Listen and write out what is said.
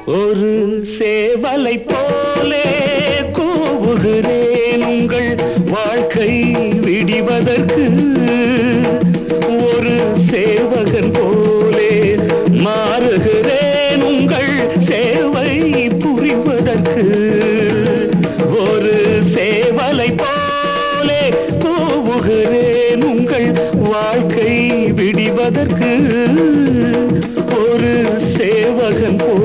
ஒரு சேவலை போலே கூவுகிறேன் உங்கள் வாழ்க்கை விடிவதற்கு. ஒரு சேவகன் போலே மாறுகிறேன் உங்கள் சேவை புரிவதற்கு. ஒரு சேவலை போலே கூவுகிறேன் உங்கள் வாழ்க்கை விடிவதற்கு. ஒரு சேவகன் போலே